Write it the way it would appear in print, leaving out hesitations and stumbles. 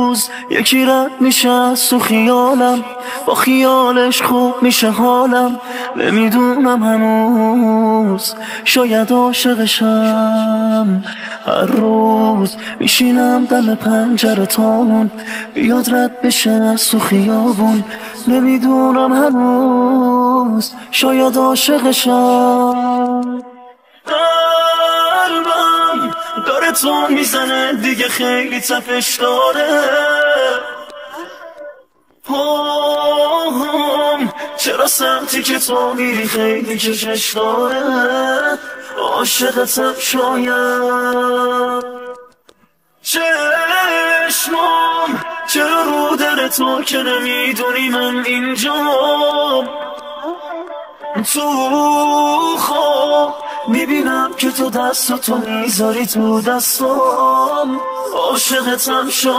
روز یکی رد میشه از تو خیالم، با خیالش خوب میشه حالم. نمیدونم هنوز شاید عاشقشم. هر روز میشینم دم پنجره تامون، بیاد رد بشه از تو خیابون. نمیدونم هنوز شاید عاشقشم. قلبم داره تون میزنه دیگه، خیلی تپش داره. چرا سمتی که تو میری خیلی کشش داره. عاشقتم شاید. چشمام چرا رو در تو که نمیدونی من اینجام. تو خواب میبینم که تو دستاتو میذاری تو دستام. عاشقتم شاید.